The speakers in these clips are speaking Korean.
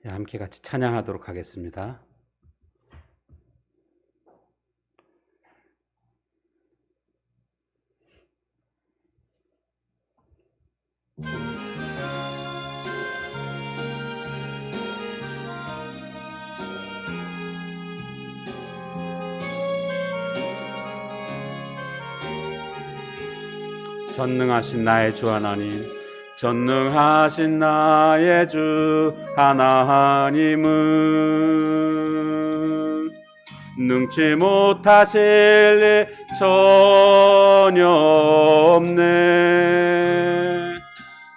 함께 같이 찬양하도록 하겠습니다. 전능하신 나의 주 하나님, 전능하신 나의 주 하나님은 능치 못하실 일 전혀 없네.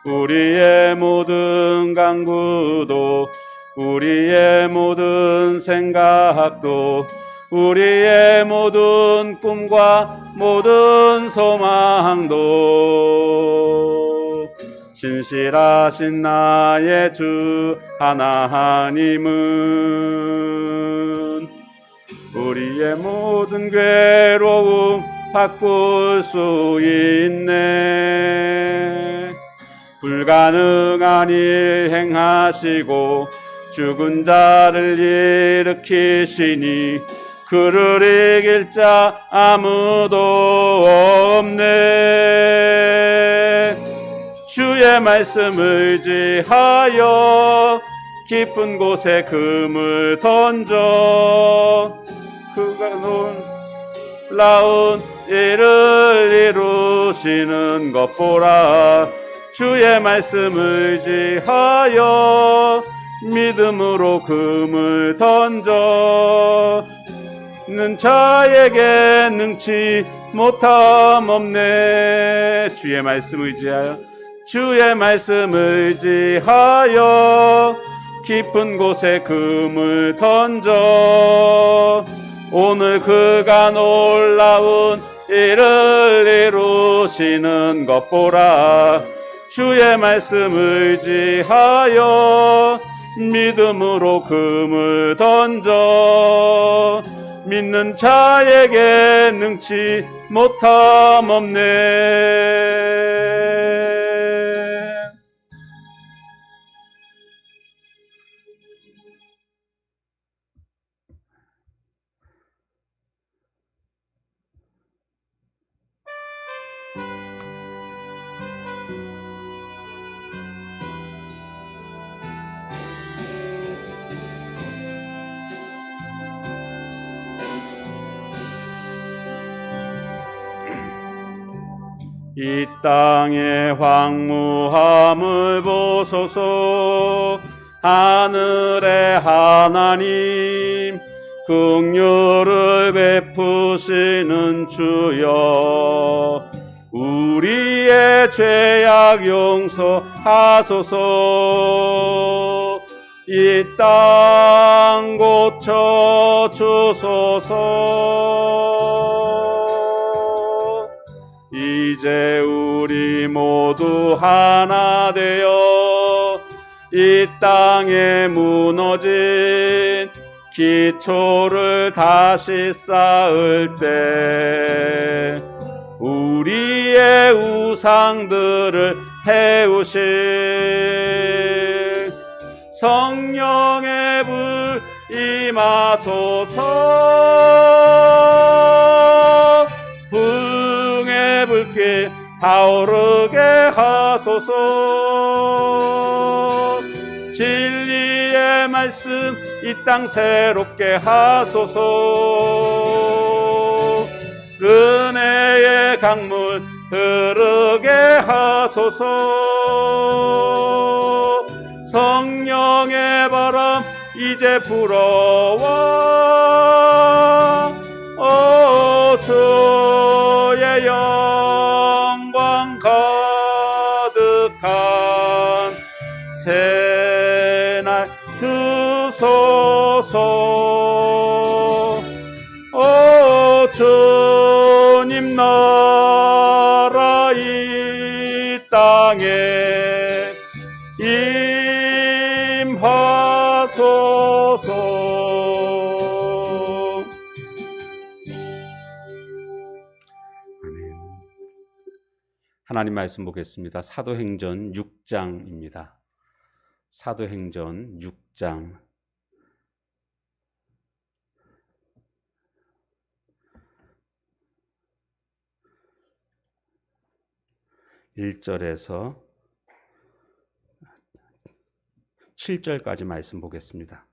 우리의 모든 간구도, 우리의 모든 생각도, 우리의 모든 꿈과 모든 소망도 신실하신 나의 주 하나님은 우리의 모든 괴로움 바꿀 수 있네. 불가능한 일 행하시고 죽은 자를 일으키시니 그를 이길 자 아무도 없네. 주의 말씀 의지하여 깊은 곳에 금을 던져 그가 놀라운 일을 이루시는 것 보라. 주의 말씀 의지하여 믿음으로 금을 던져 는 자에게 능치 못함 없네. 주의 말씀 의지하여, 주의 말씀 의지하여 깊은 곳에 금을 던져 오늘 그가 놀라운 일을 이루시는 것 보라. 주의 말씀 의지하여 믿음으로 금을 던져 믿는 자에게 능치 못함 없네. 이 땅의 황무함을 보소서. 하늘의 하나님 긍휼을 베푸시는 주여 우리의 죄악 용서하소서. 이 땅 고쳐 주소서. 이제 우리 모두 하나 되어 이 땅에 무너진 기초를 다시 쌓을 때 우리의 우상들을 태우실 성령의 불 임하소서. 불의 불길 타오르게 하소서. 진리의 말씀 이 땅 새롭게 하소서. 은혜의 강물 흐르게 하소서. 성령의 바람 이제 불어와 주의 영광 가득한 새날 주소서. 주님 나라 이 땅에 임하소서. 아멘. 하나님 말씀 보겠습니다. 사도행전 6장입니다. 사도행전 6장 1절에서 7절까지 말씀 보겠습니다.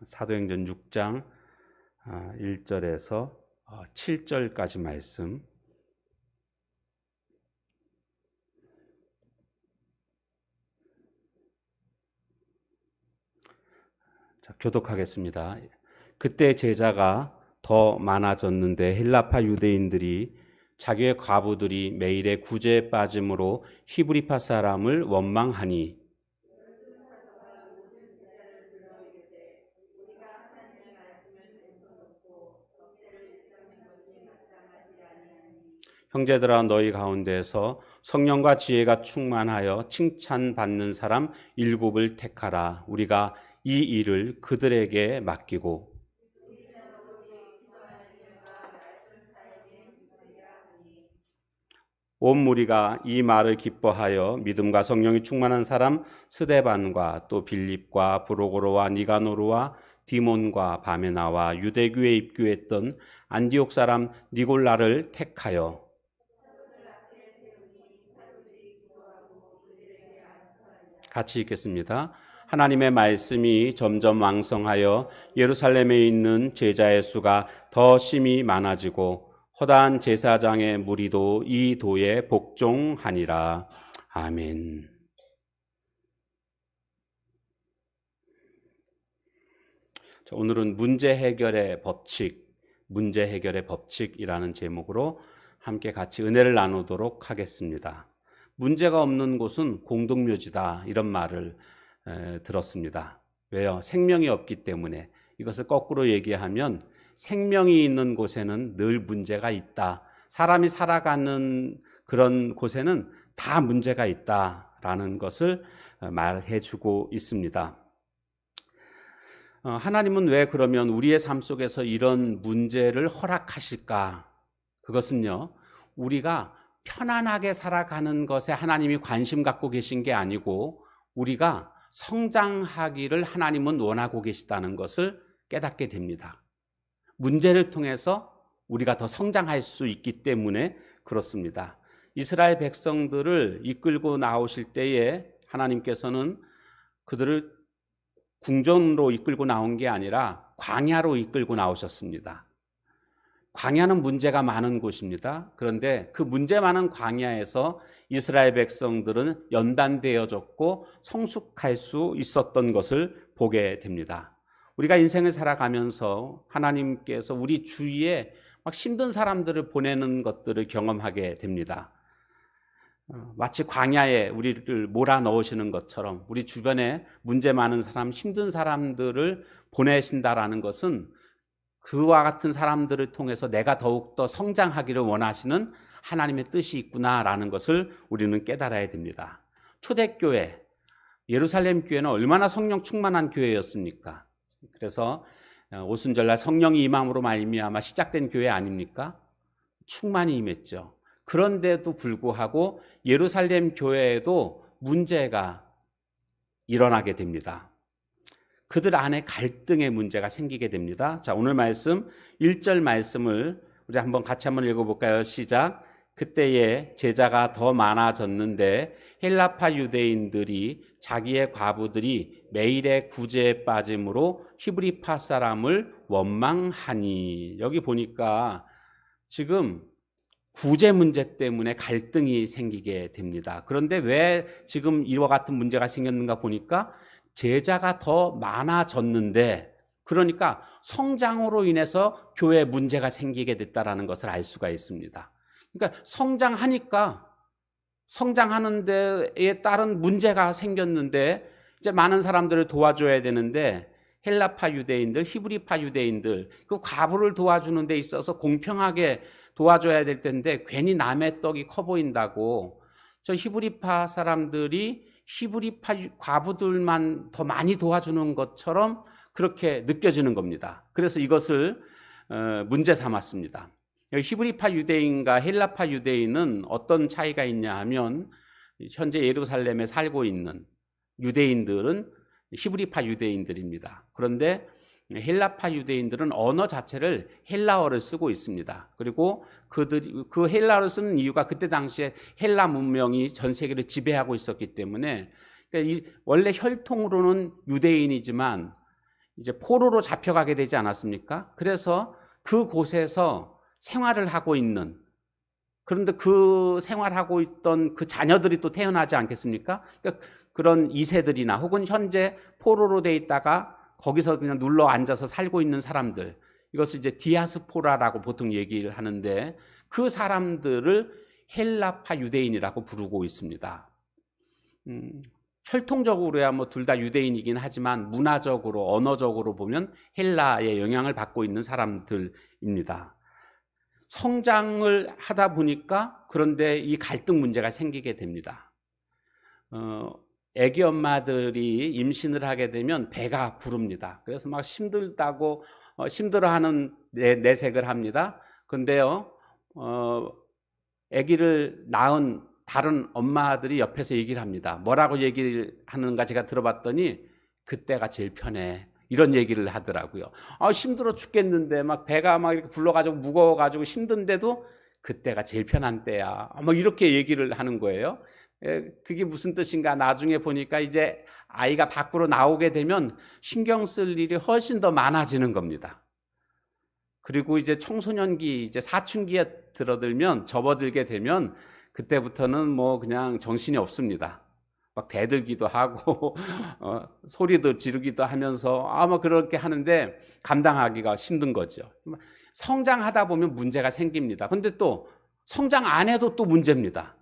사도행전 6장 1절에서 7절까지 말씀. 자, 교독하겠습니다. 그때 제자가 더 많아졌는데 헬라파 유대인들이 자기의 과부들이 매일의 구제에 빠짐으로 히브리파 사람을 원망하니 형제들아 너희 가운데서 성령과 지혜가 충만하여 칭찬받는 사람 7을 택하라. 우리가 이 일을 그들에게 맡기고 온 무리가 이 말을 기뻐하여 믿음과 성령이 충만한 사람 스데반과 또 빌립과 브로고로와 니가노르와 디몬과 바메나와 유대교에 입교했던 안디옥 사람 니골라를 택하여 같이 읽겠습니다. 하나님의 말씀이 점점 왕성하여 예루살렘에 있는 제자의 수가 더 심히 많아지고 허다한 제사장의 무리도 이 도에 복종하니라. 아멘. 자, 오늘은 문제 해결의 법칙이라는 제목으로 함께 같이 은혜를 나누도록 하겠습니다. 문제가 없는 곳은 공동묘지다, 이런 말을 들었습니다. 왜요? 생명이 없기 때문에. 이것을 거꾸로 얘기하면 생명이 있는 곳에는 늘 문제가 있다. 사람이 살아가는 그런 곳에는 다 문제가 있다라는 것을 말해주고 있습니다. 하나님은 왜 그러면 우리의 삶 속에서 이런 문제를 허락하실까? 그것은요, 우리가 편안하게 살아가는 것에 하나님이 관심 갖고 계신 게 아니고 우리가 성장하기를 하나님은 원하고 계시다는 것을 깨닫게 됩니다. 문제를 통해서 우리가 더 성장할 수 있기 때문에 그렇습니다. 이스라엘 백성들을 이끌고 나오실 때에 하나님께서는 그들을 궁전으로 이끌고 나온 게 아니라 광야로 이끌고 나오셨습니다. 광야는 문제가 많은 곳입니다. 그런데 그 문제 많은 광야에서 이스라엘 백성들은 연단되어졌고 성숙할 수 있었던 것을 보게 됩니다. 우리가 인생을 살아가면서 하나님께서 우리 주위에 막 힘든 사람들을 보내는 것들을 경험하게 됩니다. 마치 광야에 우리를 몰아넣으시는 것처럼 우리 주변에 문제 많은 사람, 힘든 사람들을 보내신다라는 것은 그와 같은 사람들을 통해서 내가 더욱더 성장하기를 원하시는 하나님의 뜻이 있구나라는 것을 우리는 깨달아야 됩니다. 초대교회, 예루살렘 교회는 얼마나 성령 충만한 교회였습니까? 그래서 오순절날 성령이 임함으로 말미암아 시작된 교회 아닙니까? 충만히 임했죠. 그런데도 불구하고 예루살렘 교회에도 문제가 일어나게 됩니다. 그들 안에 갈등의 문제가 생기게 됩니다. 자, 오늘 말씀 1절 말씀을 우리 같이 한번 읽어볼까요? 시작. 그때에 제자가 더 많아졌는데 헬라파 유대인들이 자기의 과부들이 매일의 구제에 빠짐으로 히브리파 사람을 원망하니. 여기 보니까 지금 구제 문제 때문에 갈등이 생기게 됩니다. 그런데 왜 지금 이와 같은 문제가 생겼는가 보니까 제자가 더 많아졌는데, 그러니까 성장으로 인해서 교회에 문제가 생기게 됐다라는 것을 알 수가 있습니다. 그러니까 성장하는 데에 따른 문제가 생겼는데 이제 많은 사람들을 도와줘야 되는데 헬라파 유대인들, 히브리파 유대인들, 그 과부를 도와주는 데 있어서 공평하게 도와줘야 될 텐데 괜히 남의 떡이 커 보인다고 저 히브리파 사람들이 히브리파 과부들만 더 많이 도와주는 것처럼 그렇게 느껴지는 겁니다. 그래서 이것을 문제 삼았습니다. 히브리파 유대인과 헬라파 유대인은 어떤 차이가 있냐 하면 현재 예루살렘에 살고 있는 유대인들은 히브리파 유대인들입니다. 그런데 헬라파 유대인들은 언어 자체를 헬라어를 쓰고 있습니다. 그리고 그 헬라어를 쓰는 이유가 그때 당시에 헬라 문명이 전 세계를 지배하고 있었기 때문에, 그러니까 원래 혈통으로는 유대인이지만 이제 포로로 잡혀가게 되지 않았습니까? 그래서 그곳에서 생활을 하고 있는, 그런데 그 생활하고 있던 그 자녀들이 또 태어나지 않겠습니까? 그러니까 그런 2세들이나 혹은 현재 포로로 돼 있다가 거기서 그냥 눌러 앉아서 살고 있는 사람들, 이것을 이제 디아스포라라고 보통 얘기를 하는데, 그 사람들을 헬라파 유대인이라고 부르고 있습니다. 혈통적으로야 뭐 둘 다 유대인이긴 하지만 문화적으로, 언어적으로 보면 헬라의 영향을 받고 있는 사람들입니다. 성장을 하다 보니까 그런데 이 갈등 문제가 생기게 됩니다. 애기 엄마들이 임신을 하게 되면 배가 부릅니다. 그래서 막 힘들다고 힘들어하는 내색을 합니다. 근데요, 아기를 낳은 다른 엄마들이 옆에서 얘기를 합니다. 뭐라고 얘기를 하는가 제가 들어봤더니 그때가 제일 편해, 이런 얘기를 하더라고요. 힘들어 죽겠는데 막 배가 막 이렇게 불러가지고 무거워가지고 힘든데도 그때가 제일 편한 때야, 뭐 이렇게 얘기를 하는 거예요. 그게 무슨 뜻인가 나중에 보니까 이제 아이가 밖으로 나오게 되면 신경 쓸 일이 훨씬 더 많아지는 겁니다. 그리고 이제 청소년기, 이제 사춘기에 들어들면, 접어들게 되면 그때부터는 뭐 그냥 정신이 없습니다. 막 대들기도 하고 소리도 지르기도 하면서 뭐 그렇게 하는데 감당하기가 힘든 거죠. 성장하다 보면 문제가 생깁니다. 근데 또 성장 안 해도 또 문제입니다.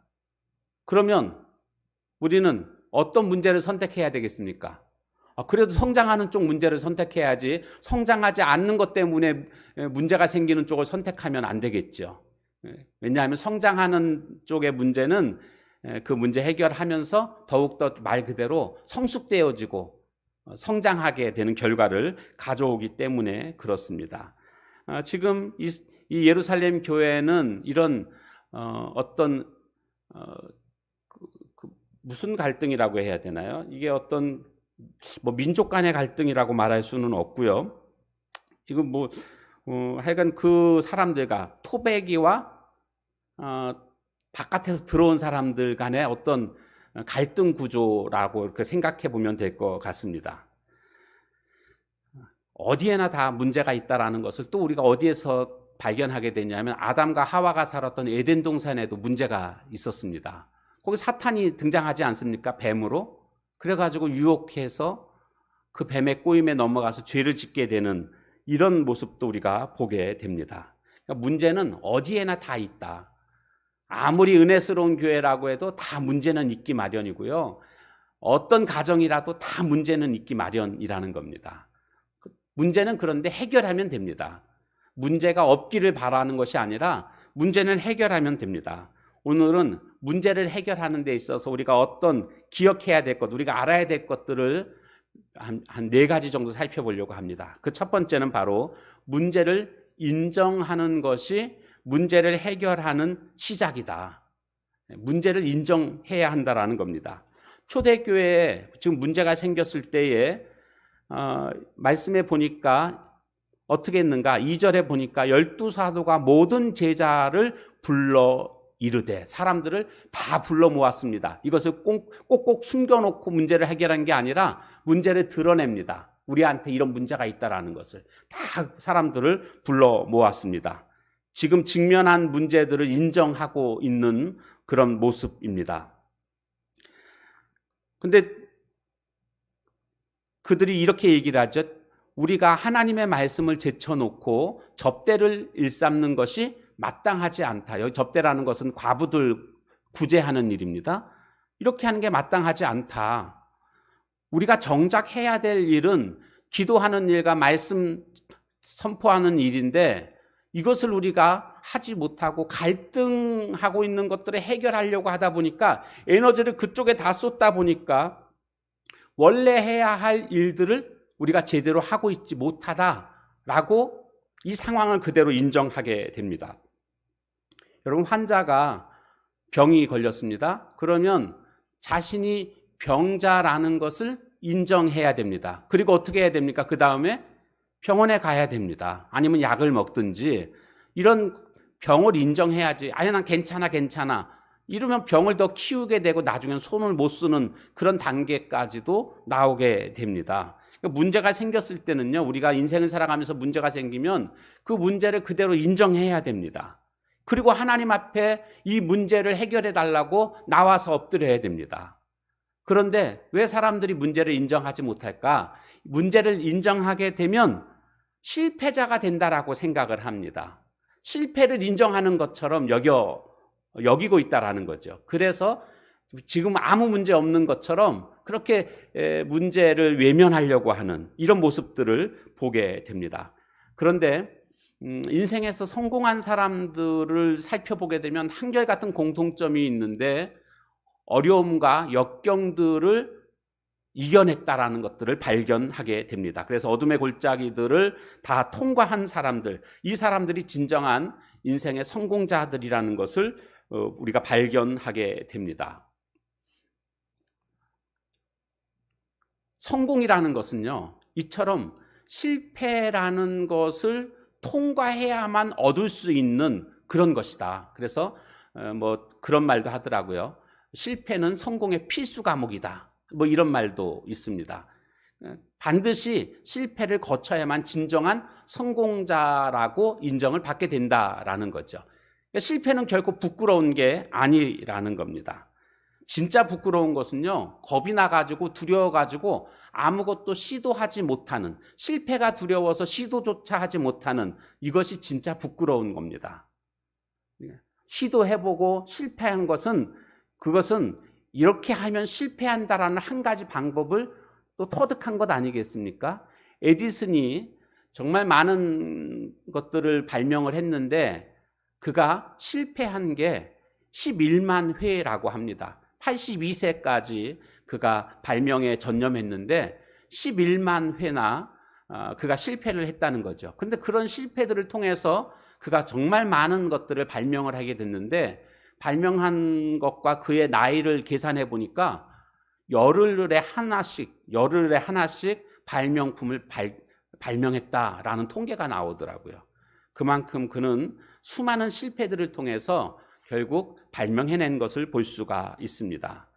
그러면 우리는 어떤 문제를 선택해야 되겠습니까? 그래도 성장하는 쪽 문제를 선택해야지, 성장하지 않는 것 때문에 문제가 생기는 쪽을 선택하면 안 되겠죠. 왜냐하면 성장하는 쪽의 문제는 그 문제 해결하면서 더욱더 말 그대로 성숙되어지고 성장하게 되는 결과를 가져오기 때문에 그렇습니다. 지금 이 예루살렘 교회는 이런 어떤 무슨 갈등이라고 해야 되나요? 이게 어떤 뭐 민족 간의 갈등이라고 말할 수는 없고요. 이건 하여간 그 사람들과 토베기와 바깥에서 들어온 사람들 간의 어떤 갈등 구조라고 이렇게 생각해 보면 될 것 같습니다. 어디에나 다 문제가 있다라는 것을 또 우리가 어디에서 발견하게 되냐면, 아담과 하와가 살았던 에덴 동산에도 문제가 있었습니다. 거기 사탄이 등장하지 않습니까? 뱀으로. 그래가지고 유혹해서 그 뱀의 꼬임에 넘어가서 죄를 짓게 되는 이런 모습도 우리가 보게 됩니다. 그러니까 문제는 어디에나 다 있다. 아무리 은혜스러운 교회라고 해도 다 문제는 있기 마련이고요. 어떤 가정이라도 다 문제는 있기 마련이라는 겁니다. 문제는 그런데 해결하면 됩니다. 문제가 없기를 바라는 것이 아니라 문제는 해결하면 됩니다. 오늘은 문제를 해결하는 데 있어서 우리가 어떤 기억해야 될 것, 우리가 알아야 될 것들을 한 4가지 정도 살펴보려고 합니다. 그 첫 번째는 바로 문제를 인정하는 것이 문제를 해결하는 시작이다. 문제를 인정해야 한다라는 겁니다. 초대교회에 지금 문제가 생겼을 때에 말씀에 보니까 어떻게 했는가? 2절에 보니까 12사도가 모든 제자를 불러 이르되, 사람들을 다 불러 모았습니다. 이것을 꼭꼭 숨겨놓고 문제를 해결한 게 아니라 문제를 드러냅니다. 우리한테 이런 문제가 있다라는 것을 다 사람들을 불러 모았습니다. 지금 직면한 문제들을 인정하고 있는 그런 모습입니다. 근데 그들이 이렇게 얘기를 하죠. 우리가 하나님의 말씀을 제쳐놓고 접대를 일삼는 것이 마땅하지 않다. 여기 접대라는 것은 과부들 구제하는 일입니다. 이렇게 하는 게 마땅하지 않다. 우리가 정작 해야 될 일은 기도하는 일과 말씀 선포하는 일인데, 이것을 우리가 하지 못하고 갈등하고 있는 것들을 해결하려고 하다 보니까 에너지를 그쪽에 다 쏟다 보니까 원래 해야 할 일들을 우리가 제대로 하고 있지 못하다라고 이 상황을 그대로 인정하게 됩니다. 여러분, 환자가 병이 걸렸습니다. 그러면 자신이 병자라는 것을 인정해야 됩니다. 그리고 어떻게 해야 됩니까? 그 다음에 병원에 가야 됩니다. 아니면 약을 먹든지, 이런 병을 인정해야지. 아니, 난 괜찮아. 이러면 병을 더 키우게 되고 나중엔 손을 못 쓰는 그런 단계까지도 나오게 됩니다. 문제가 생겼을 때는요, 우리가 인생을 살아가면서 문제가 생기면 그 문제를 그대로 인정해야 됩니다. 그리고 하나님 앞에 이 문제를 해결해 달라고 나와서 엎드려야 됩니다. 그런데 왜 사람들이 문제를 인정하지 못할까? 문제를 인정하게 되면 실패자가 된다라고 생각을 합니다. 실패를 인정하는 것처럼 여기고 있다라는 거죠. 그래서 지금 아무 문제 없는 것처럼 그렇게 문제를 외면하려고 하는 이런 모습들을 보게 됩니다. 그런데 인생에서 성공한 사람들을 살펴보게 되면 한결같은 공통점이 있는데, 어려움과 역경들을 이겨냈다라는 것들을 발견하게 됩니다. 그래서 어둠의 골짜기들을 다 통과한 사람들, 이 사람들이 진정한 인생의 성공자들이라는 것을 우리가 발견하게 됩니다. 성공이라는 것은요, 이처럼 실패라는 것을 통과해야만 얻을 수 있는 그런 것이다. 그래서 그런 말도 하더라고요. 실패는 성공의 필수 과목이다. 이런 말도 있습니다. 반드시 실패를 거쳐야만 진정한 성공자라고 인정을 받게 된다라는 거죠. 실패는 결코 부끄러운 게 아니라는 겁니다. 진짜 부끄러운 것은요, 겁이 나가지고 두려워가지고 아무것도 시도하지 못하는, 실패가 두려워서 시도조차 하지 못하는, 이것이 진짜 부끄러운 겁니다. 시도해보고 실패한 것은, 그것은 이렇게 하면 실패한다라는 한 가지 방법을 또 터득한 것 아니겠습니까? 에디슨이 정말 많은 것들을 발명을 했는데 그가 실패한 게 11만 회라고 합니다. 82세까지 그가 발명에 전념했는데 11만 회나 그가 실패를 했다는 거죠. 그런데 그런 실패들을 통해서 그가 정말 많은 것들을 발명을 하게 됐는데, 발명한 것과 그의 나이를 계산해 보니까 열흘에 하나씩 발명품을 발명했다라는 통계가 나오더라고요. 그만큼 그는 수많은 실패들을 통해서 결국 발명해낸 것을 볼 수가 있습니다.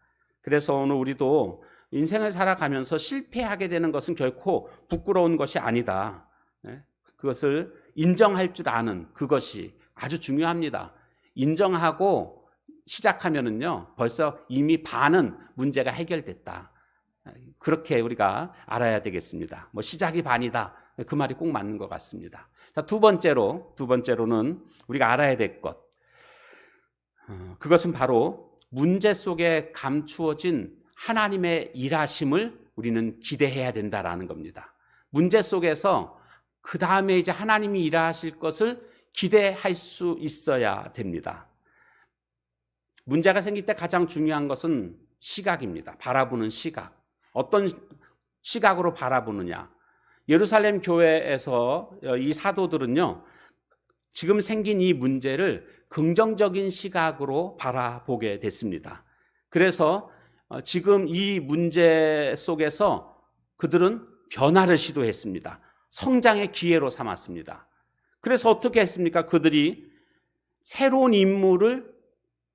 그래서 오늘 우리도 인생을 살아가면서 실패하게 되는 것은 결코 부끄러운 것이 아니다. 그것을 인정할 줄 아는 그것이 아주 중요합니다. 인정하고 시작하면은요, 벌써 이미 반은 문제가 해결됐다. 그렇게 우리가 알아야 되겠습니다. 시작이 반이다. 그 말이 꼭 맞는 것 같습니다. 자, 두 번째로는 우리가 알아야 될 것. 그것은 바로 문제 속에 감추어진 하나님의 일하심을 우리는 기대해야 된다라는 겁니다. 문제 속에서 그 다음에 이제 하나님이 일하실 것을 기대할 수 있어야 됩니다. 문제가 생길 때 가장 중요한 것은 시각입니다. 바라보는 시각. 어떤 시각으로 바라보느냐. 예루살렘 교회에서 이 사도들은요, 지금 생긴 이 문제를 긍정적인 시각으로 바라보게 됐습니다. 그래서 지금 이 문제 속에서 그들은 변화를 시도했습니다. 성장의 기회로 삼았습니다. 그래서 어떻게 했습니까? 그들이 새로운 인물을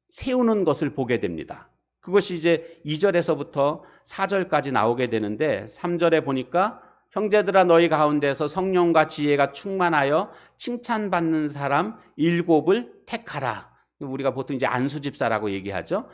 세우는 것을 보게 됩니다. 그것이 이제 2절에서부터 4절까지 나오게 되는데, 3절에 보니까 형제들아 너희 가운데서 성령과 지혜가 충만하여 칭찬받는 사람 7을 택하라. 우리가 보통 이제 안수 집사라고 얘기하죠.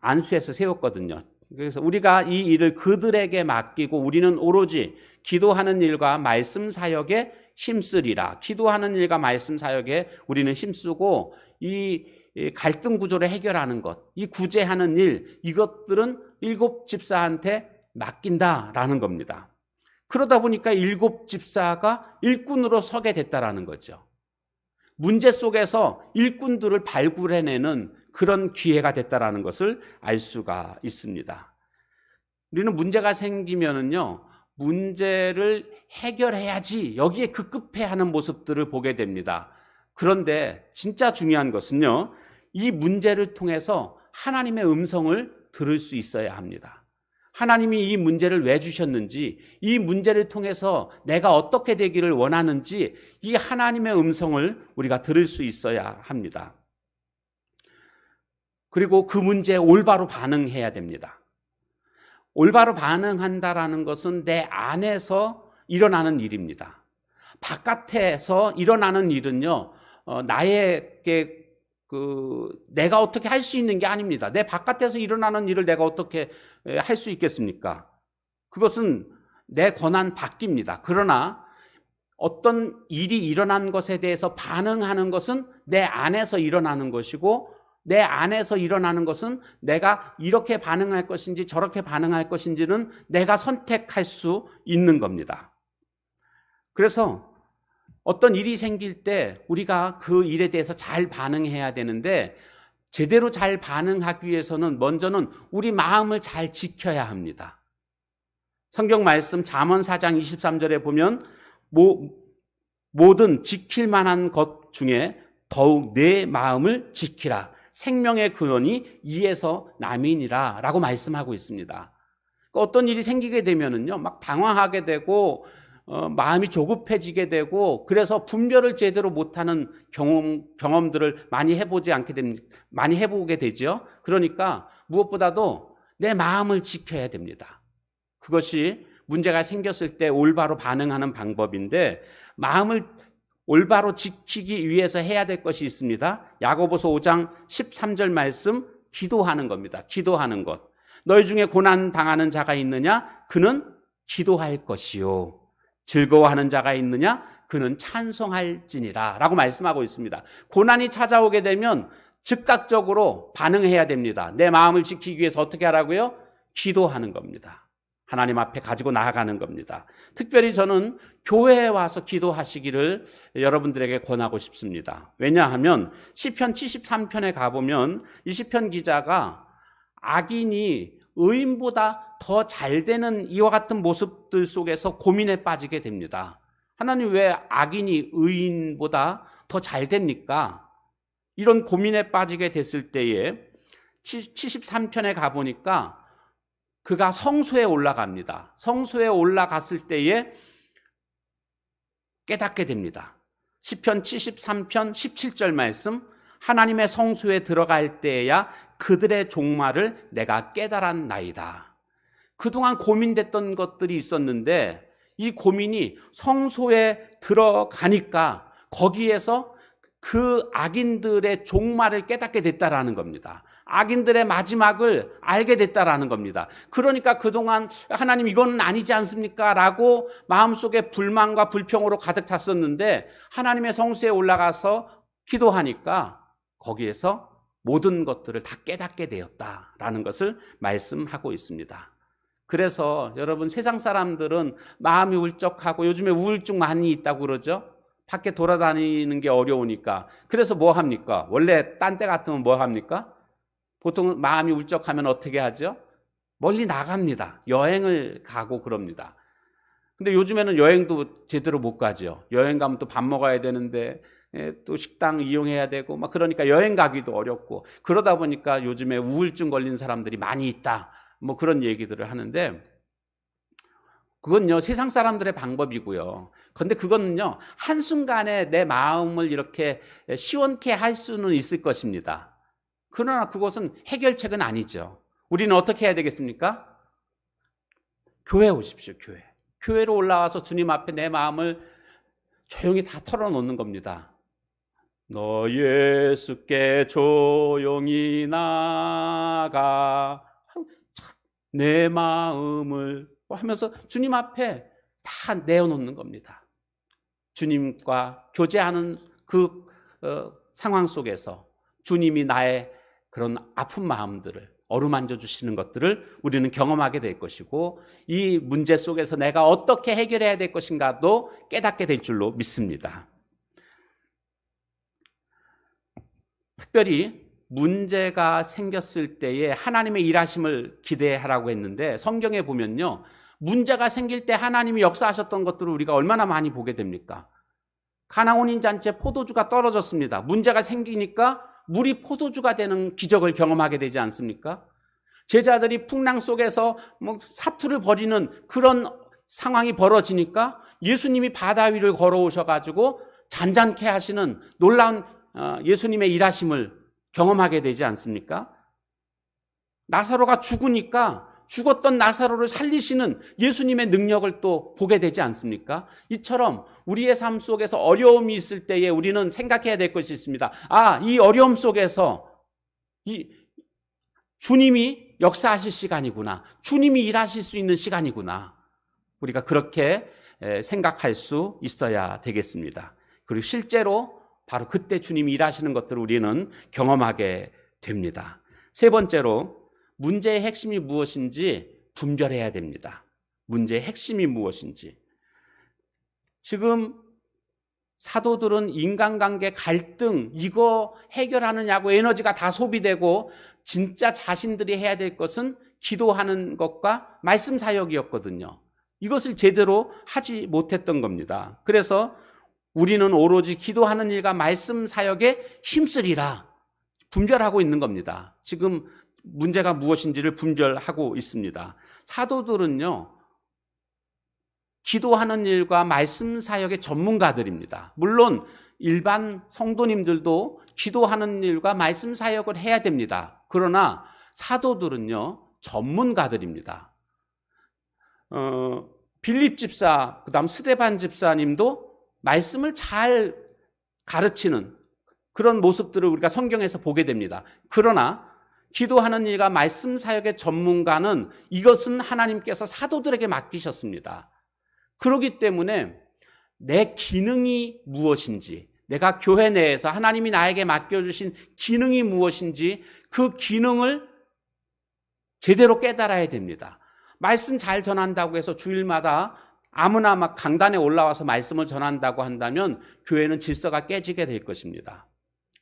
안수해서 세웠거든요. 그래서 우리가 이 일을 그들에게 맡기고 우리는 오로지 기도하는 일과 말씀 사역에 힘쓰리라. 기도하는 일과 말씀 사역에 우리는 힘쓰고 이 갈등 구조를 해결하는 것, 이 구제하는 일, 이것들은 7 집사한테 맡긴다라는 겁니다. 그러다 보니까 7 집사가 일꾼으로 서게 됐다라는 거죠. 문제 속에서 일꾼들을 발굴해내는 그런 기회가 됐다라는 것을 알 수가 있습니다. 우리는 문제가 생기면은요, 문제를 해결해야지 여기에 급급해하는 모습들을 보게 됩니다. 그런데 진짜 중요한 것은요, 이 문제를 통해서 하나님의 음성을 들을 수 있어야 합니다. 하나님이 이 문제를 왜 주셨는지, 이 문제를 통해서 내가 어떻게 되기를 원하는지 이 하나님의 음성을 우리가 들을 수 있어야 합니다. 그리고 그 문제에 올바로 반응해야 됩니다. 올바로 반응한다라는 것은 내 안에서 일어나는 일입니다. 바깥에서 일어나는 일은요, 나에게 내가 어떻게 할 수 있는 게 아닙니다. 내 바깥에서 일어나는 일을 내가 어떻게 할 수 있겠습니까? 그것은 내 권한 밖입니다. 그러나 어떤 일이 일어난 것에 대해서 반응하는 것은 내 안에서 일어나는 것이고, 내 안에서 일어나는 것은 내가 이렇게 반응할 것인지 저렇게 반응할 것인지는 내가 선택할 수 있는 겁니다. 그래서 어떤 일이 생길 때 우리가 그 일에 대해서 잘 반응해야 되는데, 제대로 잘 반응하기 위해서는 먼저는 우리 마음을 잘 지켜야 합니다. 성경 말씀 잠언 4장 23절에 보면 모든 지킬 만한 것 중에 더욱 내 마음을 지키라. 생명의 근원이 이에서 남이니라 라고 말씀하고 있습니다. 어떤 일이 생기게 되면은요, 막 당황하게 되고 마음이 조급해지게 되고, 그래서 분별을 제대로 못하는 경험들을 많이 해보게 되죠. 그러니까 무엇보다도 내 마음을 지켜야 됩니다. 그것이 문제가 생겼을 때 올바로 반응하는 방법인데, 마음을 올바로 지키기 위해서 해야 될 것이 있습니다. 야고보서 5장 13절 말씀, 기도하는 겁니다. 기도하는 것. 너희 중에 고난 당하는 자가 있느냐? 그는 기도할 것이요. 즐거워하는 자가 있느냐? 그는 찬송할지니라 라고 말씀하고 있습니다. 고난이 찾아오게 되면 즉각적으로 반응해야 됩니다. 내 마음을 지키기 위해서 어떻게 하라고요? 기도하는 겁니다. 하나님 앞에 가지고 나아가는 겁니다. 특별히 저는 교회에 와서 기도하시기를 여러분들에게 권하고 싶습니다. 왜냐하면 시편 73편에 가보면 이 시편 기자가 악인이 의인보다 더 잘 되는 이와 같은 모습들 속에서 고민에 빠지게 됩니다. 하나님, 왜 악인이 의인보다 더 잘 됩니까? 이런 고민에 빠지게 됐을 때에 73편에 가보니까 그가 성소에 올라갑니다. 성소에 올라갔을 때에 깨닫게 됩니다. 시편 73편 17절 말씀, 하나님의 성소에 들어갈 때에야 그들의 종말을 내가 깨달았나이다. 그동안 고민됐던 것들이 있었는데 이 고민이 성소에 들어가니까 거기에서 그 악인들의 종말을 깨닫게 됐다라는 겁니다. 악인들의 마지막을 알게 됐다라는 겁니다. 그러니까 그동안 하나님 이건 아니지 않습니까? 라고 마음속에 불만과 불평으로 가득 찼었는데, 하나님의 성소에 올라가서 기도하니까 거기에서 모든 것들을 다 깨닫게 되었다라는 것을 말씀하고 있습니다. 그래서 여러분, 세상 사람들은 마음이 울적하고 요즘에 우울증 많이 있다고 그러죠? 밖에 돌아다니는 게 어려우니까. 그래서 뭐 합니까? 원래 딴 때 같으면 뭐 합니까? 보통 마음이 울적하면 어떻게 하죠? 멀리 나갑니다. 여행을 가고 그럽니다. 근데 요즘에는 여행도 제대로 못 가죠. 여행 가면 또 밥 먹어야 되는데 또 식당 이용해야 되고 막, 그러니까 여행 가기도 어렵고, 그러다 보니까 요즘에 우울증 걸린 사람들이 많이 있다, 뭐 그런 얘기들을 하는데, 그건요 세상 사람들의 방법이고요. 그런데 그거는요 한순간에 내 마음을 이렇게 시원케 할 수는 있을 것입니다. 그러나 그것은 해결책은 아니죠. 우리는 어떻게 해야 되겠습니까? 교회에 오십시오. 교회로 올라와서 주님 앞에 내 마음을 조용히 다 털어놓는 겁니다. 너 예수께 조용히 나가 내 마음을 하면서 주님 앞에 다 내어놓는 겁니다. 주님과 교제하는 그 상황 속에서 주님이 나의 그런 아픈 마음들을 어루만져 주시는 것들을 우리는 경험하게 될 것이고, 이 문제 속에서 내가 어떻게 해결해야 될 것인가도 깨닫게 될 줄로 믿습니다. 특별히 문제가 생겼을 때에 하나님의 일하심을 기대하라고 했는데, 성경에 보면요 문제가 생길 때 하나님이 역사하셨던 것들을 우리가 얼마나 많이 보게 됩니까? 가나 혼인잔치에 포도주가 떨어졌습니다. 문제가 생기니까 물이 포도주가 되는 기적을 경험하게 되지 않습니까? 제자들이 풍랑 속에서 사투를 벌이는 그런 상황이 벌어지니까 예수님이 바다 위를 걸어오셔가지고 잔잔케 하시는 놀라운 예수님의 일하심을 경험하게 되지 않습니까? 나사로가 죽으니까 죽었던 나사로를 살리시는 예수님의 능력을 또 보게 되지 않습니까? 이처럼 우리의 삶 속에서 어려움이 있을 때에 우리는 생각해야 될 것이 있습니다. 이 어려움 속에서 주님이 역사하실 시간이구나. 주님이 일하실 수 있는 시간이구나. 우리가 그렇게 생각할 수 있어야 되겠습니다. 그리고 실제로 바로 그때 주님이 일하시는 것들을 우리는 경험하게 됩니다. 세 번째로 문제의 핵심이 무엇인지 분별해야 됩니다. 문제의 핵심이 무엇인지. 지금 사도들은 인간관계 갈등 이거 해결하느냐고 에너지가 다 소비되고 진짜 자신들이 해야 될 것은 기도하는 것과 말씀 사역이었거든요. 이것을 제대로 하지 못했던 겁니다. 그래서 우리는 오로지 기도하는 일과 말씀 사역에 힘쓰리라 분별하고 있는 겁니다. 지금 문제가 무엇인지를 분별하고 있습니다. 사도들은요, 기도하는 일과 말씀 사역의 전문가들입니다. 물론 일반 성도님들도 기도하는 일과 말씀 사역을 해야 됩니다. 그러나 사도들은요, 전문가들입니다. 빌립 집사, 그다음 스데반 집사님도 말씀을 잘 가르치는 그런 모습들을 우리가 성경에서 보게 됩니다. 그러나 기도하는 일과 말씀 사역의 전문가는 이것은 하나님께서 사도들에게 맡기셨습니다. 그렇기 때문에 내 기능이 무엇인지, 내가 교회 내에서 하나님이 나에게 맡겨주신 기능이 무엇인지 그 기능을 제대로 깨달아야 됩니다. 말씀 잘 전한다고 해서 주일마다 아무나 막 강단에 올라와서 말씀을 전한다고 한다면 교회는 질서가 깨지게 될 것입니다.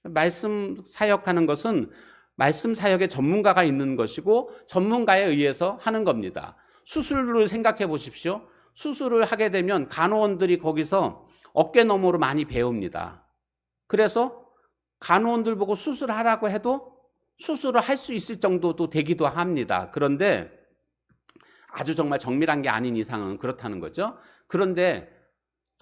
말씀 사역하는 것은 말씀 사역의 전문가가 있는 것이고 전문가에 의해서 하는 겁니다. 수술을 생각해 보십시오. 수술을 하게 되면 간호원들이 거기서 어깨너머로 많이 배웁니다. 그래서 간호원들 보고 수술하라고 해도 수술을 할 수 있을 정도도 되기도 합니다. 그런데 아주 정말 정밀한 게 아닌 이상은 그렇다는 거죠. 그런데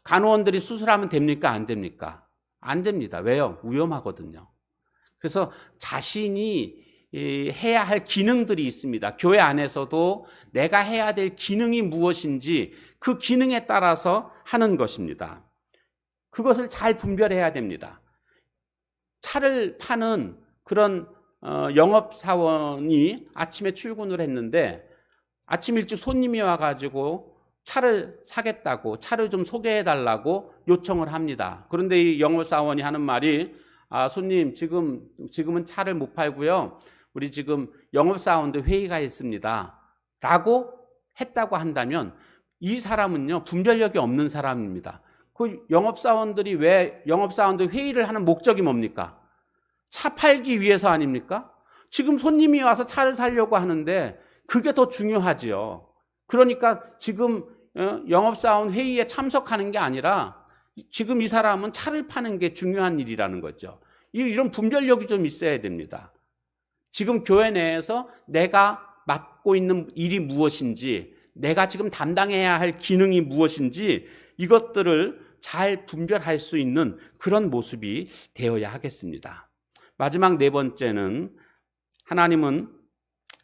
간호원들이 수술하면 됩니까? 안 됩니까? 안 됩니다. 왜요? 위험하거든요. 그래서 자신이 해야 할 기능들이 있습니다. 교회 안에서도 내가 해야 될 기능이 무엇인지 그 기능에 따라서 하는 것입니다. 그것을 잘 분별해야 됩니다. 차를 파는 그런 영업사원이 아침에 출근을 했는데 아침 일찍 손님이 와가지고 차를 사겠다고 차를 좀 소개해달라고 요청을 합니다. 그런데 이 영업사원이 하는 말이 손님 지금은 차를 못 팔고요. 우리 지금 영업사원들 회의가 있습니다. 라고 했다고 한다면 이 사람은요 분별력이 없는 사람입니다. 그 영업사원들이 왜 영업사원들 회의를 하는 목적이 뭡니까? 차 팔기 위해서 아닙니까? 지금 손님이 와서 차를 사려고 하는데 그게 더 중요하지요. 그러니까 지금 영업사원 회의에 참석하는 게 아니라 지금 이 사람은 차를 파는 게 중요한 일이라는 거죠. 이런 분별력이 좀 있어야 됩니다. 지금 교회 내에서 내가 맡고 있는 일이 무엇인지, 내가 지금 담당해야 할 기능이 무엇인지 이것들을 잘 분별할 수 있는 그런 모습이 되어야 하겠습니다. 마지막 네 번째는 하나님은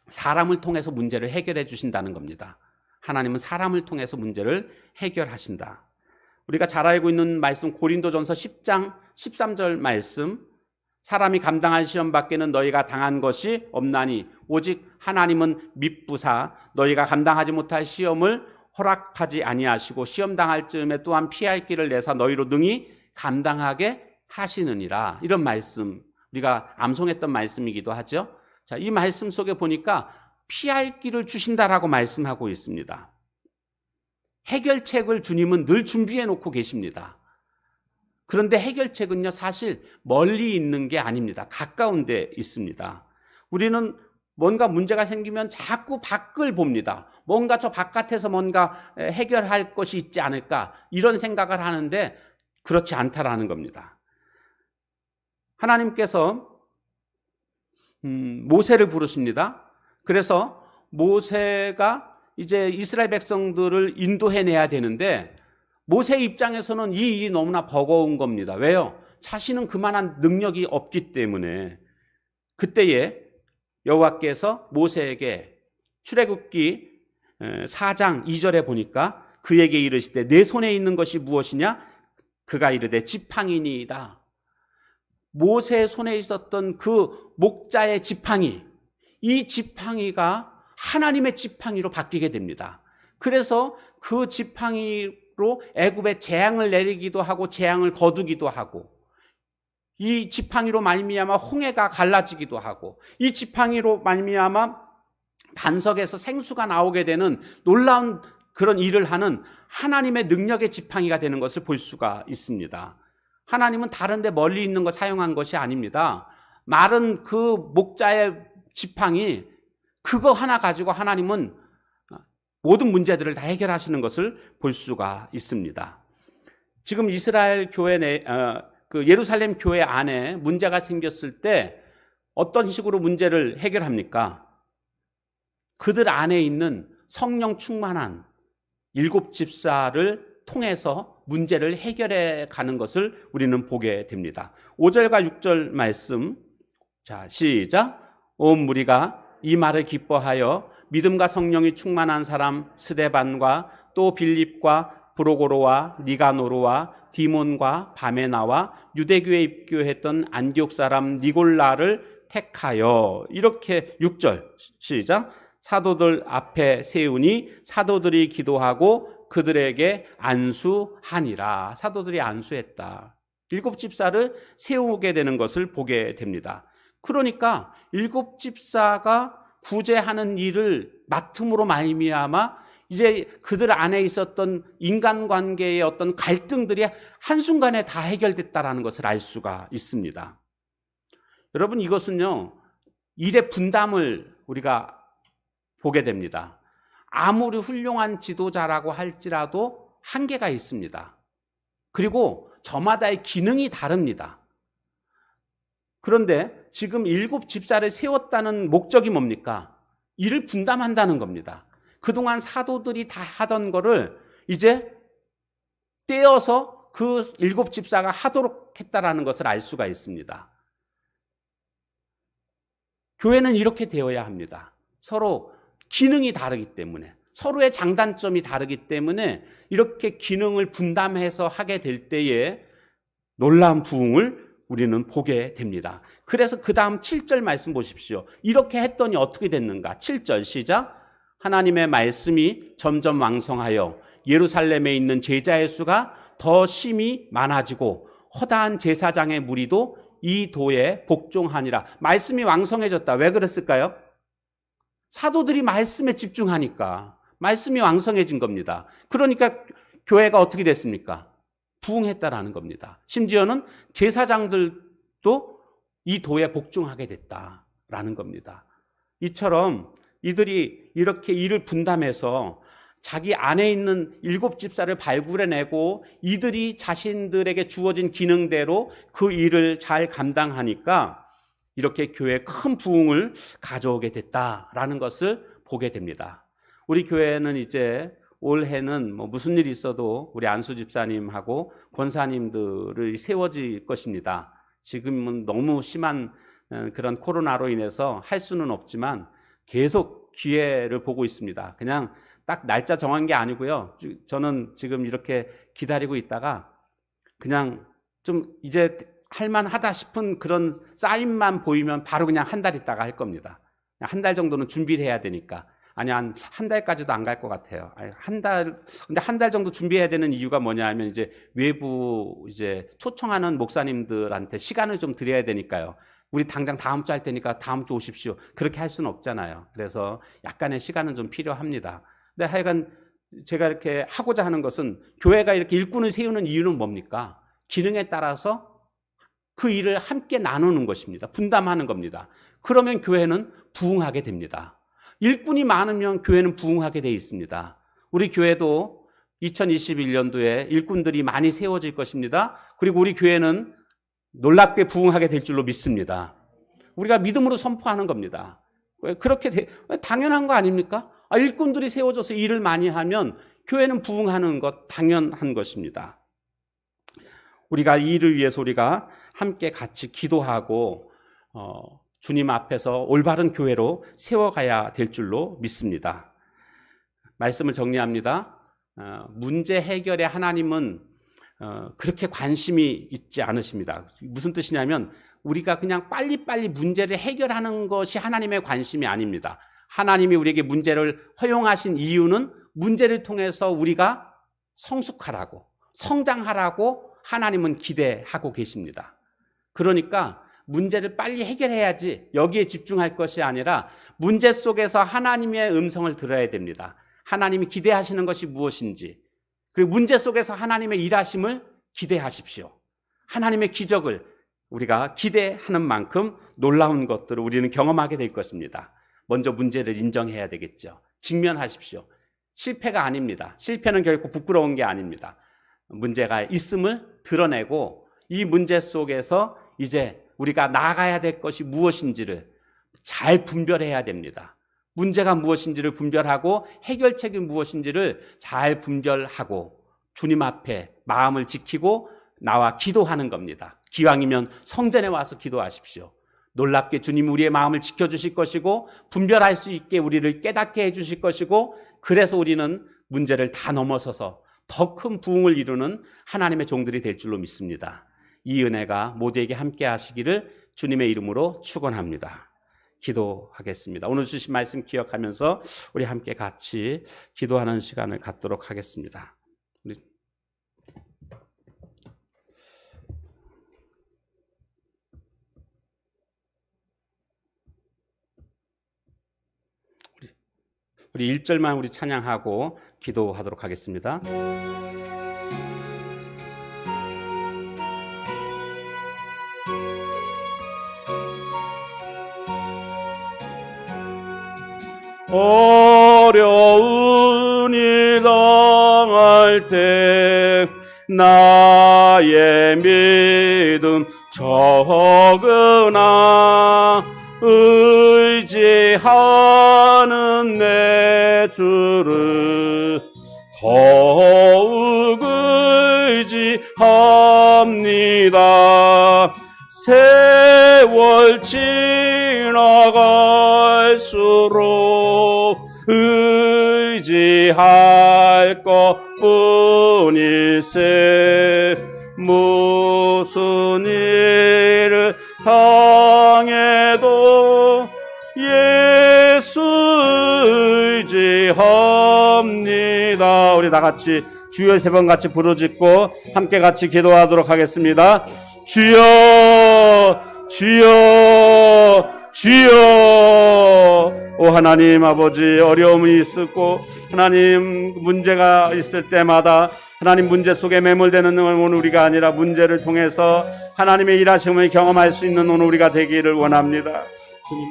사람을 통해서 문제를 해결해 주신다는 겁니다. 하나님은 사람을 통해서 문제를 해결하신다. 우리가 잘 알고 있는 말씀 고린도전서 10장 13절 말씀, 사람이 감당할 시험 밖에는 너희가 당한 것이 없나니 오직 하나님은 밉부사 너희가 감당하지 못할 시험을 허락하지 아니하시고 시험 당할 즈음에 또한 피할 길을 내사 너희로 능히 감당하게 하시느니라. 이런 말씀, 우리가 암송했던 말씀이기도 하죠. 자, 이 말씀 속에 보니까 피할 길을 주신다라고 말씀하고 있습니다. 해결책을 주님은 늘 준비해 놓고 계십니다. 그런데 해결책은요, 사실 멀리 있는 게 아닙니다. 가까운 데 있습니다. 우리는 뭔가 문제가 생기면 자꾸 밖을 봅니다. 뭔가 저 바깥에서 뭔가 해결할 것이 있지 않을까 이런 생각을 하는데 그렇지 않다라는 겁니다. 하나님께서 모세를 부르십니다. 그래서 모세가 이제 이스라엘 백성들을 인도해내야 되는데 모세 입장에서는 이 일이 너무나 버거운 겁니다. 왜요? 자신은 그만한 능력이 없기 때문에. 그때에 여호와께서 모세에게 출애굽기 4장 2절에 보니까 그에게 이르시되 내 손에 있는 것이 무엇이냐? 그가 이르되 지팡이니이다. 모세의 손에 있었던 그 목자의 지팡이, 이 지팡이가 하나님의 지팡이로 바뀌게 됩니다. 그래서 그 지팡이로 애굽에 재앙을 내리기도 하고 재앙을 거두기도 하고, 이 지팡이로 말미암아 홍해가 갈라지기도 하고, 이 지팡이로 말미암아 반석에서 생수가 나오게 되는 놀라운 그런 일을 하는 하나님의 능력의 지팡이가 되는 것을 볼 수가 있습니다. 하나님은 다른 데 멀리 있는 거 사용한 것이 아닙니다. 마른 그 목자의 지팡이, 그거 하나 가지고 하나님은 모든 문제들을 다 해결하시는 것을 볼 수가 있습니다. 지금 이스라엘 교회 그 예루살렘 교회 안에 문제가 생겼을 때 어떤 식으로 문제를 해결합니까? 그들 안에 있는 성령 충만한 7 집사를 통해서 문제를 해결해 가는 것을 우리는 보게 됩니다. 5절과 6절 말씀, 자, 시작. 온 무리가 이 말을 기뻐하여 믿음과 성령이 충만한 사람 스데반과 또 빌립과 브로고로와 니가노르와 디몬과 바메나와 유대교에 입교했던 안디옥 사람 니골라를 택하여, 이렇게 6절 시작. 사도들 앞에 세우니 사도들이 기도하고 그들에게 안수하니라. 사도들이 안수했다. 7 집사를 세우게 되는 것을 보게 됩니다. 그러니까 7 집사가 구제하는 일을 맡음으로 말미암아 이제 그들 안에 있었던 인간관계의 어떤 갈등들이 한순간에 다 해결됐다라는 것을 알 수가 있습니다. 여러분, 이것은요, 일의 분담을 우리가 보게 됩니다. 아무리 훌륭한 지도자라고 할지라도 한계가 있습니다. 그리고 저마다의 기능이 다릅니다. 그런데 지금 7 집사를 세웠다는 목적이 뭡니까? 일을 분담한다는 겁니다. 그동안 사도들이 다 하던 거를 이제 떼어서 그 7 집사가 하도록 했다라는 것을 알 수가 있습니다. 교회는 이렇게 되어야 합니다. 서로 기능이 다르기 때문에, 서로의 장단점이 다르기 때문에 이렇게 기능을 분담해서 하게 될 때에 놀라운 부흥을 우리는 보게 됩니다. 그래서 그 다음 7절 말씀 보십시오. 이렇게 했더니 어떻게 됐는가? 7절 시작. 하나님의 말씀이 점점 왕성하여 예루살렘에 있는 제자의 수가 더 심히 많아지고 허다한 제사장의 무리도 이 도에 복종하니라. 말씀이 왕성해졌다. 왜 그랬을까요? 사도들이 말씀에 집중하니까 말씀이 왕성해진 겁니다. 그러니까 교회가 어떻게 됐습니까? 부흥했다라는 겁니다. 심지어는 제사장들도 이 도에 복종하게 됐다라는 겁니다. 이처럼 이들이 이렇게 일을 분담해서 자기 안에 있는 7 집사를 발굴해내고 이들이 자신들에게 주어진 기능대로 그 일을 잘 감당하니까 이렇게 교회에 큰 부흥을 가져오게 됐다라는 것을 보게 됩니다. 우리 교회는 이제 올해는 무슨 일이 있어도 우리 안수 집사님하고 권사님들을 세워질 것입니다. 지금은 너무 심한 그런 코로나로 인해서 할 수는 없지만 계속 기회를 보고 있습니다. 그냥 딱 날짜 정한 게 아니고요. 저는 지금 이렇게 기다리고 있다가 그냥 좀 이제 할만하다 싶은 그런 사인만 보이면 바로 그냥 한 달 있다가 할 겁니다. 한 달 정도는 준비를 해야 되니까. 아니, 한 달까지도 안 갈 것 같아요. 근데 한 달 정도 준비해야 되는 이유가 뭐냐 하면 이제 외부 이제 초청하는 목사님들한테 시간을 좀 드려야 되니까요. 우리 당장 다음 주 할 테니까 다음 주 오십시오. 그렇게 할 수는 없잖아요. 그래서 약간의 시간은 좀 필요합니다. 근데 하여간 제가 이렇게 하고자 하는 것은 교회가 이렇게 일꾼을 세우는 이유는 뭡니까? 기능에 따라서 그 일을 함께 나누는 것입니다. 분담하는 겁니다. 그러면 교회는 부흥하게 됩니다. 일꾼이 많으면 교회는 부흥하게 돼 있습니다. 우리 교회도 2021년도에 일꾼들이 많이 세워질 것입니다. 그리고 우리 교회는 놀랍게 부흥하게 될 줄로 믿습니다. 우리가 믿음으로 선포하는 겁니다. 그렇게 당연한 거 아닙니까? 일꾼들이 세워져서 일을 많이 하면 교회는 부흥하는 것 당연한 것입니다. 우리가 이 일을 위해서 우리가 함께 같이 기도하고 주님 앞에서 올바른 교회로 세워가야 될 줄로 믿습니다. 말씀을 정리합니다. 문제 해결에 하나님은 그렇게 관심이 있지 않으십니다. 무슨 뜻이냐면 우리가 그냥 빨리빨리 문제를 해결하는 것이 하나님의 관심이 아닙니다. 하나님이 우리에게 문제를 허용하신 이유는 문제를 통해서 우리가 성숙하라고, 성장하라고 하나님은 기대하고 계십니다. 그러니까 문제를 빨리 해결해야지 여기에 집중할 것이 아니라 문제 속에서 하나님의 음성을 들어야 됩니다. 하나님이 기대하시는 것이 무엇인지, 그리고 문제 속에서 하나님의 일하심을 기대하십시오. 하나님의 기적을 우리가 기대하는 만큼 놀라운 것들을 우리는 경험하게 될 것입니다. 먼저 문제를 인정해야 되겠죠. 직면하십시오. 실패가 아닙니다. 실패는 결코 부끄러운 게 아닙니다. 문제가 있음을 드러내고 이 문제 속에서 이제 우리가 나아가야 될 것이 무엇인지를 잘 분별해야 됩니다. 문제가 무엇인지를 분별하고 해결책이 무엇인지를 잘 분별하고 주님 앞에 마음을 지키고 나와 기도하는 겁니다. 기왕이면 성전에 와서 기도하십시오. 놀랍게 주님 우리의 마음을 지켜주실 것이고 분별할 수 있게 우리를 깨닫게 해주실 것이고, 그래서 우리는 문제를 다 넘어서서 더 큰 부흥을 이루는 하나님의 종들이 될 줄로 믿습니다. 이 은혜가 모두에게 함께 하시기를 주님의 이름으로 축원합니다. 기도하겠습니다. 오늘 주신 말씀 기억하면서 우리 함께 같이 기도하는 시간을 갖도록 하겠습니다. 우리 1절만 우리 찬양하고 기도하도록 하겠습니다. 어려운 일 당할 때 나의 믿음 적으나 의지하는 내 주를 더욱 의지합니다. 세월 지나갈수록 의지할 것뿐일세. 무슨 일을 당해도 예수 의지합니다. 우리 다 같이 주여 세 번 같이 부르짖고 함께 같이 기도하도록 하겠습니다. 주여, 주여, 주여. 오 하나님 아버지, 어려움이 있었고 하나님 문제가 있을 때마다 하나님 문제 속에 매몰되는 오늘 우리가 아니라 문제를 통해서 하나님의 일하심을 경험할 수 있는 오늘 우리가 되기를 원합니다. 주님.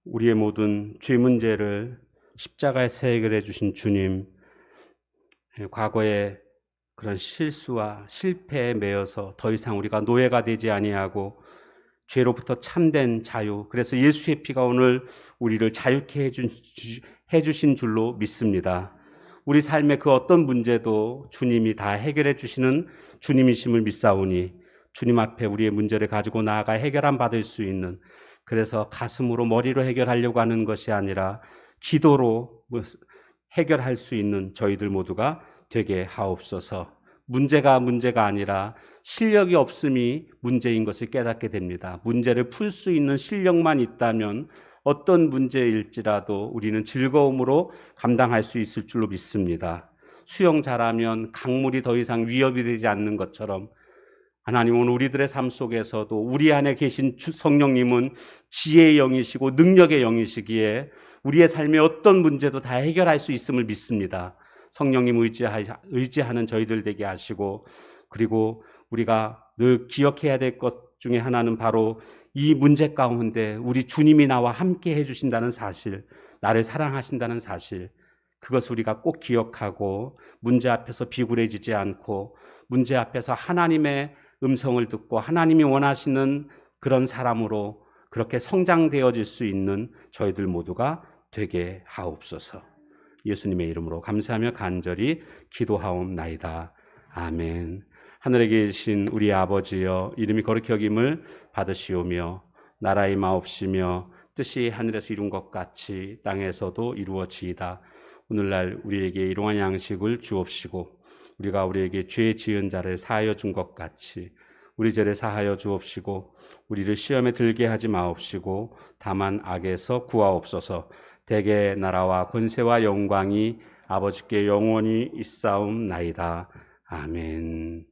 우리의 모든 죄 문제를 십자가에서 해결해 주신 주님, 과거의 그런 실수와 실패에 매여서 더 이상 우리가 노예가 되지 아니하고 죄로부터 참된 자유, 그래서 예수의 피가 오늘 우리를 자유케 해주신 줄로 믿습니다. 우리 삶의 그 어떤 문제도 주님이 다 해결해 주시는 주님이심을 믿사오니 주님 앞에 우리의 문제를 가지고 나아가 해결함 받을 수 있는, 그래서 가슴으로 머리로 해결하려고 하는 것이 아니라 기도로 해결할 수 있는 저희들 모두가 되게 하옵소서. 문제가 아니라 실력이 없음이 문제인 것을 깨닫게 됩니다. 문제를 풀 수 있는 실력만 있다면 어떤 문제일지라도 우리는 즐거움으로 감당할 수 있을 줄로 믿습니다. 수영 잘하면 강물이 더 이상 위협이 되지 않는 것처럼 하나님은 우리들의 삶 속에서도 우리 안에 계신 성령님은 지혜의 영이시고 능력의 영이시기에 우리의 삶의 어떤 문제도 다 해결할 수 있음을 믿습니다. 성령님 의지하는 저희들 되게 하시고, 그리고 우리가 늘 기억해야 될 것 중에 하나는 바로 이 문제 가운데 우리 주님이 나와 함께 해주신다는 사실, 나를 사랑하신다는 사실, 그것을 우리가 꼭 기억하고 문제 앞에서 비굴해지지 않고 문제 앞에서 하나님의 음성을 듣고 하나님이 원하시는 그런 사람으로 그렇게 성장되어질 수 있는 저희들 모두가 되게 하옵소서. 예수님의 이름으로 감사하며 간절히 기도하옵나이다. 아멘. 하늘에 계신 우리 아버지여, 이름이 거룩히 여김을 받으시오며 나라의 마옵시며 뜻이 하늘에서 이룬 것 같이 땅에서도 이루어지이다. 오늘날 우리에게 일용할 양식을 주옵시고 우리가 우리에게 죄 지은 자를 사하여 준 것 같이 우리 죄를 사하여 주옵시고 우리를 시험에 들게 하지 마옵시고 다만 악에서 구하옵소서. 대개 나라와 권세와 영광이 아버지께 영원히 있사옵나이다. 아멘.